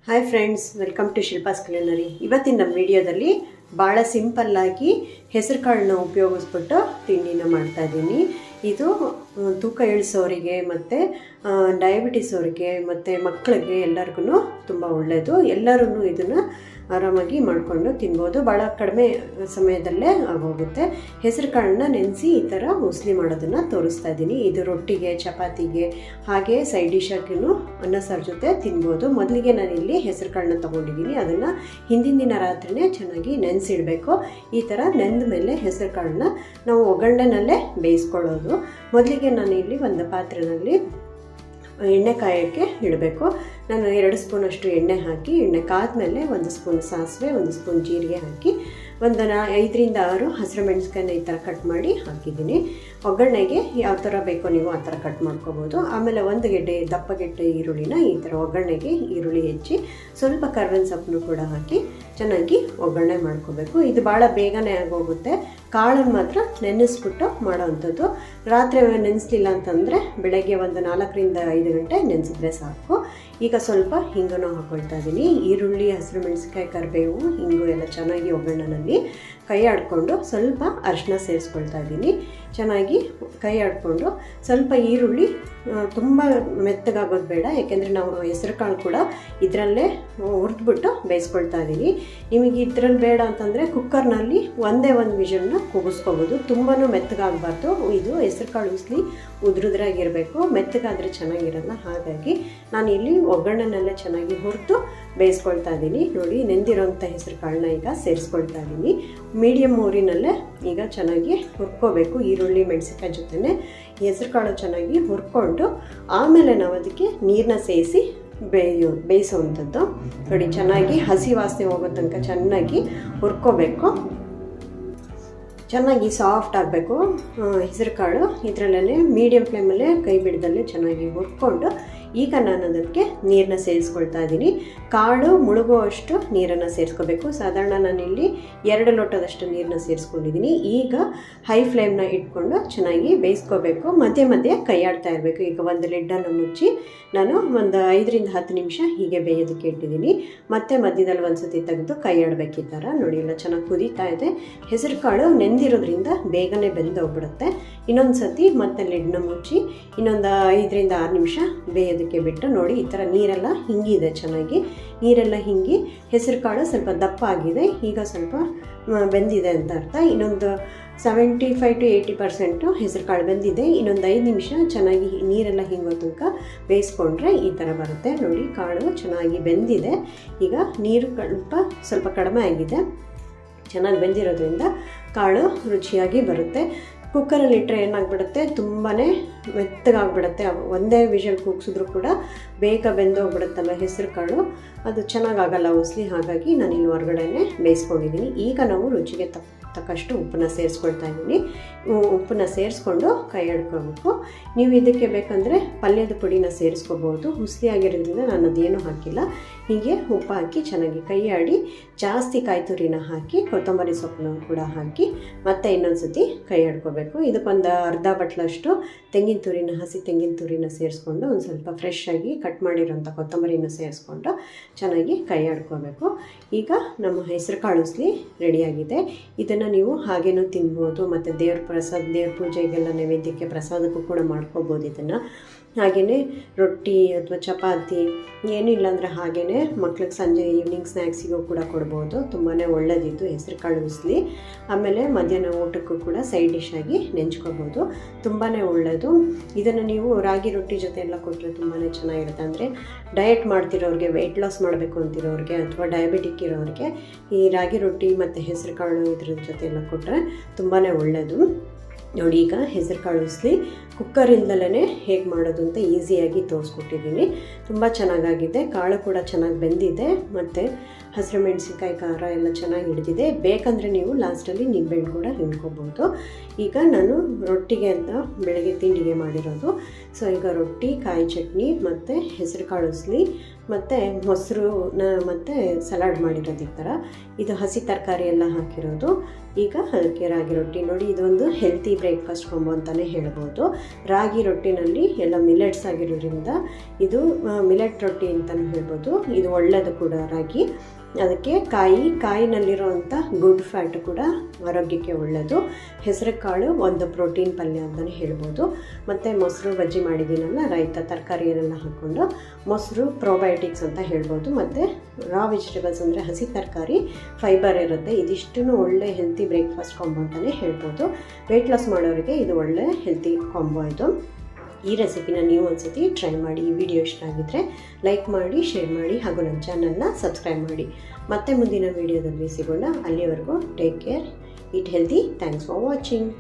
Hi friends, welcome to Shilpa's culinary. ಇವತ್ತಿನ ನಮ್ಮ ವಿಡಿಯೋದಲ್ಲಿ ಭಾಳ ಸಿಂಪಲ್ಲಾಗಿ ಹೆಸರು ಕಾಳನ್ನ ಉಪಯೋಗಿಸ್ಬಿಟ್ಟು ತಿಂಡಿನ ಮಾಡ್ತಾಯಿದ್ದೀನಿ. ಇದು ತೂಕ ಇಳಿಸೋರಿಗೆ ಮತ್ತು ಡಯಾಬಿಟಿಸ್ ಅವರಿಗೆ ಮತ್ತು ಮಕ್ಕಳಿಗೆ ಎಲ್ಲರಿಗೂ ತುಂಬ ಒಳ್ಳೆಯದು. ಎಲ್ಲರೂ ಇದನ್ನು ಆರಾಮಾಗಿ ಮಾಡಿಕೊಂಡು ತಿನ್ಬೋದು. ಭಾಳ ಕಡಿಮೆ ಸಮಯದಲ್ಲೇ ಆಗೋಗುತ್ತೆ. ಹೆಸರು ಕಾಳನ್ನ ನೆನೆಸಿ ಈ ಥರ ಉಸ್ಲಿ ಮಾಡೋದನ್ನು ತೋರಿಸ್ತಾ ಇದ್ದೀನಿ. ಇದು ರೊಟ್ಟಿಗೆ, ಚಪಾತಿಗೆ, ಹಾಗೆ ಸೈಡ್ ಡಿಶ್ ಹಾಕಿನೂ ಅನ್ನ ಸಾರು ಜೊತೆ ತಿನ್ಬೋದು. ಮೊದಲಿಗೆ ನಾನಿಲ್ಲಿ ಹೆಸರು ಕಾಳನ್ನ ತೊಗೊಂಡಿದ್ದೀನಿ. ಅದನ್ನು ಹಿಂದಿನ ದಿನ ರಾತ್ರಿನೇ ಚೆನ್ನಾಗಿ ನೆನೆಸಿಡಬೇಕು. ಈ ಥರ ನೆಂದ ಮೇಲೆ ಹೆಸರು ಕಾಳನ್ನ ನಾವು ಒಗ್ಗರಣೆನಲ್ಲೇ ಬೇಯಿಸ್ಕೊಳ್ಳೋದು. ಮೊದಲಿಗೆ ನಾನಿಲ್ಲಿ ಒಂದು ಪಾತ್ರೆಯಲ್ಲಿ ಎಣ್ಣೆ ಕಾಯೋಕ್ಕೆ ಇಡಬೇಕು. ನಾನು 2 ಸ್ಪೂನಷ್ಟು ಎಣ್ಣೆ ಹಾಕಿ, ಎಣ್ಣೆ ಕಾದ್ಮೇಲೆ 1 ಸ್ಪೂನ್ ಸಾಸಿವೆ, 1 ಸ್ಪೂನ್ ಜೀರಿಗೆ ಹಾಕಿ, 5 ರಿಂದ 6 ಹಸಿರು ಮೆಣಸಿನಕಾಯಿನ ಈ ಥರ ಕಟ್ ಮಾಡಿ ಹಾಕಿದ್ದೀನಿ. ಒಗ್ಗರಣೆಗೆ ಯಾವ ಥರ ಬೇಕೋ ನೀವು ಆ ಥರ ಕಟ್ ಮಾಡ್ಕೋಬೋದು. ಆಮೇಲೆ 1 ದಪ್ಪ ಗೆಡ್ಡೆ ಈರುಳ್ಳಿನ ಈ ಥರ ಒಗ್ಗರಣೆಗೆ ಈರುಳ್ಳಿ ಹೆಚ್ಚಿ ಸ್ವಲ್ಪ ಕರ್ಬೇವಿನ ಸೊಪ್ಪನ್ನು ಕೂಡ ಹಾಕಿ ಚೆನ್ನಾಗಿ ಒಗ್ಗರಣೆ ಮಾಡ್ಕೋಬೇಕು. ಇದು ಭಾಳ ಬೇಗನೆ ಆಗೋಗುತ್ತೆ. ಕಾಳನ್ನು ಮಾತ್ರ ನೆನೆಸ್ಬಿಟ್ಟು ಮಾಡೋವಂಥದ್ದು. ರಾತ್ರಿ ನೆನೆಸ್ಲಿಲ್ಲ ಅಂತಂದರೆ ಬೆಳಗ್ಗೆ 4 ರಿಂದ 5 ಗಂಟೆ ನೆನೆಸಿದ್ರೆ ಸಾಕು. ಈಗ ಸ್ವಲ್ಪ ಹಿಂಗನ್ನು ಹಾಕ್ಕೊಳ್ತಾ ಇದ್ದೀನಿ. ಈರುಳ್ಳಿ, ಹಸಿರು ಮೆಣಸಿನಕಾಯಿ, ಕರಿಬೇವು, ಹಿಂಗು ಎಲ್ಲ ಚೆನ್ನಾಗಿ ಒಗ್ಗರಣೆಯಲ್ಲಿ ಕೈ ಆಡಿಕೊಂಡು ಸ್ವಲ್ಪ ಅರಿಶಿನ ಸೇರಿಸ್ಕೊಳ್ತಾ ಇದ್ದೀನಿ. ಚೆನ್ನಾಗಿ ಕೈ ಆಡಿಕೊಂಡು ಸ್ವಲ್ಪ ಈರುಳ್ಳಿ ತುಂಬ ಮೆತ್ತಗಾಗೋದು ಬೇಡ, ಯಾಕೆಂದರೆ ನಾವು ಹೆಸರು ಕಾಳು ಕೂಡ ಇದರಲ್ಲೇ ಹುರಿದ್ಬಿಟ್ಟು ಬೇಯಿಸ್ಕೊಳ್ತಾ ಇದ್ದೀನಿ. ನಿಮಗೆ ಇದರಲ್ಲಿ ಬೇಡ ಅಂತಂದರೆ ಕುಕ್ಕರ್ನಲ್ಲಿ ಒಂದೇ ಒಂದು ವಿಷಲ್ನ ಕೂಗಿಸ್ಕೋಬೋದು. ತುಂಬಾ ಮೆತ್ತಗಾಗಬಾರ್ದು. ಇದು ಹೆಸರು ಕಾಳು ಉಸ್ಲಿ ಉದುರುದ್ರಾಗಿರಬೇಕು. ಮೆತ್ತಗಾದರೆ ಚೆನ್ನಾಗಿರಲ್ಲ. ಹಾಗಾಗಿ ನಾನಿಲ್ಲಿ ಒಗ್ಗರಣೆನಲ್ಲೇ ಚೆನ್ನಾಗಿ ಹುರಿದು ಬೇಯಿಸ್ಕೊಳ್ತಾ ಇದ್ದೀನಿ. ನೋಡಿ, ನೆಂದಿರೋಂಥ ಹೆಸರು ಕಾಳನ್ನ ಈಗ ಸೇರಿಸ್ಕೊಳ್ತಾ ಇದ್ದೀನಿ. ಮೀಡಿಯಮ್ ಊರಿನಲ್ಲೇ ಈಗ ಚೆನ್ನಾಗಿ ಹುರ್ಕೋಬೇಕು. ಈರುಳ್ಳಿ ಮೆಣಸಿನಕಾಯಿ ಜೊತೆನೇ ಹೆಸರು ಕಾಳು ಚೆನ್ನಾಗಿ ಹುರ್ಕೊಂಡು ಆಮೇಲೆ ನಾವು ಅದಕ್ಕೆ ನೀರನ್ನ ಸೇರಿಸಿ ಬೇಯಿಸೋವಂಥದ್ದು. ನೋಡಿ, ಚೆನ್ನಾಗಿ ಹಸಿ ವಾಸನೆ ಹೋಗೋ ತನಕ ಚೆನ್ನಾಗಿ ಹುರ್ಕೋಬೇಕು. ಚೆನ್ನಾಗಿ ಸಾಫ್ಟ್ ಆಗಬೇಕು ಹೆಸರು ಕಾಳು. ಇದರಲ್ಲೇ ಮೀಡಿಯಮ್ ಫ್ಲೇಮಲ್ಲೇ ಕೈ ಬಿಡದಲ್ಲೇ ಚೆನ್ನಾಗಿ ಹುರ್ಕೊಂಡು ಈಗ ನಾನು ಅದಕ್ಕೆ ನೀರನ್ನ ಸೇರಿಸ್ಕೊಳ್ತಾ ಇದ್ದೀನಿ. ಕಾಳು ಮುಳುಗುವಷ್ಟು ನೀರನ್ನು ಸೇರಿಸ್ಕೋಬೇಕು. ಸಾಧಾರಣ ನಾನಿಲ್ಲಿ 2 ಲೋಟದಷ್ಟು ನೀರನ್ನ ಸೇರಿಸ್ಕೊಂಡಿದ್ದೀನಿ. ಈಗ ಹೈ ಫ್ಲೇಮ್ನ ಇಟ್ಕೊಂಡು ಚೆನ್ನಾಗಿ ಬೇಯಿಸ್ಕೋಬೇಕು. ಮಧ್ಯೆ ಮಧ್ಯೆ ಕೈ ಆಡ್ತಾ ಇರಬೇಕು. ಈಗ ಒಂದು ಲಿಡ್ಡನ್ನು ಮುಚ್ಚಿ ನಾನು 5 ರಿಂದ 10 ನಿಮಿಷ ಹೀಗೆ ಬೇಯೋದಕ್ಕೆ ಇಟ್ಟಿದ್ದೀನಿ. ಮತ್ತೆ ಮಧ್ಯದಲ್ಲಿ ಒಂದು ಸತಿ ತೆಗೆದು ಕೈ ಆಡಬೇಕು. ಈ ಥರ ನೋಡಿ, ಎಲ್ಲ ಚೆನ್ನಾಗಿ ಕುದೀತಾ ಇದೆ. ಹೆಸರು ಕಾಳು ನೆಂದಿರೋದ್ರಿಂದ ಬೇಗನೆ ಬೆಂದೋಗ್ಬಿಡುತ್ತೆ. ಇನ್ನೊಂದು ಸತಿ ಮತ್ತೆ ಲಿಡ್ನ ಮುಚ್ಚಿ ಇನ್ನೊಂದು 5 ರಿಂದ 6 ನಿಮಿಷ ಬೇಯೋದಕ್ಕೆ ಬಿಟ್ಟು ನೋಡಿ, ಈ ಥರ ನೀರೆಲ್ಲ ಹಿಂಗಿದೆ. ಚೆನ್ನಾಗಿ ನೀರೆಲ್ಲ ಹಿಂಗಿ ಹೆಸರು ಕಾಳು ಸ್ವಲ್ಪ ದಪ್ಪ ಆಗಿದೆ. ಈಗ ಸ್ವಲ್ಪ ಬೆಂದಿದೆ ಅಂತ ಅರ್ಥ. ಇನ್ನೊಂದು 75 to 80% ಹೆಸರು ಕಾಳು ಬೆಂದಿದೆ. ಇನ್ನೊಂದು 5 ನಿಮಿಷ ಚೆನ್ನಾಗಿ ನೀರೆಲ್ಲ ಹಿಂಗೋ ತನಕ ಬೇಯಿಸ್ಕೊಂಡ್ರೆ ಈ ಥರ ಬರುತ್ತೆ. ನೋಡಿ, ಕಾಳು ಚೆನ್ನಾಗಿ ಬೆಂದಿದೆ. ಈಗ ನೀರು ಸ್ವಲ್ಪ ಕಡಿಮೆ ಆಗಿದೆ. ಚೆನ್ನಾಗಿ ಬೆಂದಿರೋದ್ರಿಂದ ಕಾಳು ರುಚಿಯಾಗಿ ಬರುತ್ತೆ. ಕುಕ್ಕರಲ್ಲಿ ಇಟ್ಟರೆ ಏನಾಗ್ಬಿಡುತ್ತೆ, ತುಂಬಾ ಮೆತ್ತಗಾಗ್ಬಿಡುತ್ತೆ. ಒಂದೇ ವಿಷಲ್ ಕೂಗಿಸಿದ್ರು ಕೂಡ ಬೇಗ ಬೆಂದೋಗ್ಬಿಡುತ್ತಲ್ಲ ಹೆಸರು ಕಾಳು, ಅದು ಚೆನ್ನಾಗಾಗಲ್ಲ ಉಸ್ಲಿ. ಹಾಗಾಗಿ ನಾನಿಲ್ಲಿ ಹೊರಗಡೆನೇ ಬೇಯಿಸ್ಕೊಂಡಿದ್ದೀನಿ. ಈಗ ನಾವು ರುಚಿಗೆ ತಕ್ಕಷ್ಟು ಉಪ್ಪನ್ನ ಸೇರಿಸ್ಕೊಳ್ತಾ ಇದ್ದೀನಿ. ಉಪ್ಪನ್ನ ಸೇರಿಸ್ಕೊಂಡು ಕೈ ಆಡ್ಕೋಬೇಕು. ನೀವು ಇದಕ್ಕೆ ಬೇಕಂದರೆ ಪಲ್ಯದ ಪುಡಿನ ಸೇರಿಸ್ಕೋಬೋದು. ಹುಸಿ ಆಗಿರೋದ್ರಿಂದ ನಾನು ಅದೇನೂ ಹಾಕಿಲ್ಲ. ಹೀಗೆ ಉಪ್ಪು ಹಾಕಿ ಚೆನ್ನಾಗಿ ಕೈ ಆಡಿ ಜಾಸ್ತಿ ಕಾಯಿ ತುರಿನ ಹಾಕಿ ಕೊತ್ತಂಬರಿ ಸೊಪ್ಪನ್ನು ಕೂಡ ಹಾಕಿ ಮತ್ತೆ ಇನ್ನೊಂದು ಸತಿ ಕೈ ಆಡ್ಕೋಬೇಕು. ಇದಕ್ಕೊಂದು ಅರ್ಧ ಬಟ್ಲಷ್ಟು ಹಸಿ ತೆಂಗಿನ ತುರಿನ ಸೇರಿಸ್ಕೊಂಡು ಒಂದು ಸ್ವಲ್ಪ ಫ್ರೆಶ್ ಆಗಿ ಕಟ್ ಮಾಡಿರೋಂಥ ಕೊತ್ತಂಬರಿನ ಸೇರಿಸ್ಕೊಂಡು ಚೆನ್ನಾಗಿ ಕೈ ಆಡ್ಕೋಬೇಕು. ಈಗ ನಮ್ಮ ಹೆಸರು ಕಾಳು ಉಸ್ಲಿ ರೆಡಿಯಾಗಿದೆ. ಇದನ್ನು ನೀವು ಹಾಗೇನೂ ತಿನ್ಬೋದು. ಮತ್ತು ದೇವ್ರ ಪೂಜೆಗೆಲ್ಲ ನೈವೇದ್ಯಕ್ಕೆ ಪ್ರಸಾದಕ್ಕೂ ಕೂಡ ಮಾಡ್ಕೋಬೋದು. ಇದನ್ನು ಹಾಗೆಯೇ ರೊಟ್ಟಿ ಅಥವಾ ಚಪಾತಿ ಏನೂ ಇಲ್ಲಾಂದರೆ ಹಾಗೆಯೇ ಮಕ್ಳಿಗೆ ಸಂಜೆ ಈವ್ನಿಂಗ್ ಸ್ನ್ಯಾಕ್ಸಿಗೂ ಕೂಡ ಕೊಡ್ಬೋದು. ತುಂಬಾ ಒಳ್ಳೆಯದಿತ್ತು ಹೆಸರು ಕಾಳು ಉಸ್ಲಿ. ಆಮೇಲೆ ಮಧ್ಯಾಹ್ನ ಊಟಕ್ಕೂ ಕೂಡ ಸೈಡ್ ಡಿಶ್ ಆಗಿ ನೆಂಚ್ಕೋಬೋದು. ತುಂಬಾ ಒಳ್ಳೆಯದು. ಇದನ್ನು ನೀವು ರಾಗಿ ರೊಟ್ಟಿ ಜೊತೆ ಎಲ್ಲ ಕೊಟ್ಟರೆ ತುಂಬಾ ಚೆನ್ನಾಗಿರುತ್ತೆ. ಅಂದರೆ ಡಯಟ್ ಮಾಡ್ತಿರೋರಿಗೆ, ವೆಯ್ಟ್ ಲಾಸ್ ಮಾಡಬೇಕು ಅಂತಿರೋರಿಗೆ ಅಥವಾ ಡಯಾಬಿಟಿಕ್ ಇರೋರಿಗೆ ಈ ರಾಗಿ ರೊಟ್ಟಿ ಮತ್ತು ಹೆಸರು ಕಾಳು ಇದ್ರ ಜೊತೆ ಎಲ್ಲ ಕೊಟ್ಟರೆ ತುಂಬಾ ಒಳ್ಳೆಯದು. ನೋಡಿ, ಈಗ ಹೆಸರು ಕಾಳು ಉಸ್ಲಿ ಕುಕ್ಕರಿಂದಲೇ ಹೇಗೆ ಮಾಡೋದು ಅಂತ ಈಸಿಯಾಗಿ ತೋರಿಸ್ಕೊಟ್ಟಿದ್ದೀನಿ. ತುಂಬ ಚೆನ್ನಾಗಾಗಿದೆ. ಕಾಳು ಕೂಡ ಚೆನ್ನಾಗಿ ಬೆಂದಿದೆ ಮತ್ತು ಹಸಿರು ಮೆಣಸಿನ್ಕಾಯಿ ಖಾರ ಎಲ್ಲ ಚೆನ್ನಾಗಿ ಹಿಡಿದಿದೆ. ಬೇಕಂದರೆ ನೀವು ಲಾಸ್ಟಲ್ಲಿ ನಿಂಬೆಹಣ್ಣು ಕೂಡ ಹಿಂಡ್ಕೋಬೋದು. ಈಗ ನಾನು ರೊಟ್ಟಿಗೆ ಅಂತ ಬೆಳಗ್ಗೆ ತಿಂಡಿಗೆ ಮಾಡಿರೋದು. ಸೊ ಈಗ ರೊಟ್ಟಿ, ಕಾಯಿ ಚಟ್ನಿ ಮತ್ತು ಹೆಸರು ಕಾಳು ಉಸ್ಲಿ ಮತ್ತು ಮೊಸರನ್ನ ಮತ್ತು ಸಲಾಡ್ ಮಾಡಿರೋದು ಈ ಥರ. ಇದು ಹಸಿ ತರಕಾರಿ ಎಲ್ಲ ಹಾಕಿರೋದು. ಈಗ ಅದಕ್ಕೆ ರಾಗಿ ರೊಟ್ಟಿ ನೋಡಿ, ಇದೊಂದು ಹೆಲ್ತಿ ಬ್ರೇಕ್ಫಾಸ್ಟ್ ಕಾಂಬೋ ಅಂತಲೇ ಹೇಳ್ಬೋದು. ರಾಗಿ ರೊಟ್ಟಿನಲ್ಲಿ ಎಲ್ಲ ಮಿಲೆಟ್ಸ್ ಆಗಿರೋದ್ರಿಂದ ಇದು ಮಿಲೆಟ್ ರೊಟ್ಟಿ ಅಂತಲೂ ಹೇಳ್ಬೋದು. ಇದು ಒಳ್ಳೆಯದು ಕೂಡ ರಾಗಿ. ಅದಕ್ಕೆ ಕಾಯಿನಲ್ಲಿರೋವಂಥ ಗುಡ್ ಫ್ಯಾಟ್ ಕೂಡ ಆರೋಗ್ಯಕ್ಕೆ ಒಳ್ಳೆಯದು. ಹೆಸರು ಕಾಳು ಒಂದು ಪ್ರೋಟೀನ್ ಪಲ್ಯ ಅಂತಲೇ ಹೇಳ್ಬೋದು. ಮತ್ತು ಮೊಸರು ಬಜ್ಜಿ ಮಾಡಿದ್ದೀನಲ್ಲ, ರೈತ ತರಕಾರಿಯನ್ನೆಲ್ಲ ಹಾಕ್ಕೊಂಡು ಮೊಸರು ಪ್ರೋಬಯೋಟಿಕ್ಸ್ ಅಂತ ಹೇಳ್ಬೋದು. ಮತ್ತು ರಾ ವೆಜಿಟೇಬಲ್ಸ್ ಅಂದರೆ ಹಸಿ ತರಕಾರಿ ಫೈಬರ್ ಇರುತ್ತೆ. ಇದಿಷ್ಟೂ ಒಳ್ಳೆ ಹೆಲ್ತಿ ಬ್ರೇಕ್ಫಾಸ್ಟ್ ಕಾಂಬೋ ಅಂತಲೇ ಹೇಳ್ಬೋದು. ವೆಯ್ಟ್ ಲಾಸ್ ಮಾಡೋರಿಗೆ ಇದು ಒಳ್ಳೆ ಹೆಲ್ತಿ ಕಾಂಬೋ ಇದು. ಈ ರೆಸಿಪಿನ ನೀವು ಒಂದ್ಸತಿ ಟ್ರೈ ಮಾಡಿ. ಈ ವಿಡಿಯೋ ಇಷ್ಟ ಆಗಿದ್ದರೆ ಲೈಕ್ ಮಾಡಿ, ಶೇರ್ ಮಾಡಿ ಹಾಗೂ ನನ್ನ ಚಾನಲ್ನ ಸಬ್ಸ್ಕ್ರೈಬ್ ಮಾಡಿ. ಮತ್ತೆ ಮುಂದಿನ ವಿಡಿಯೋದಲ್ಲಿ ಸಿಗೋಣ. ಅಲ್ಲಿವರೆಗೂ take care, eat healthy. Thanks for watching.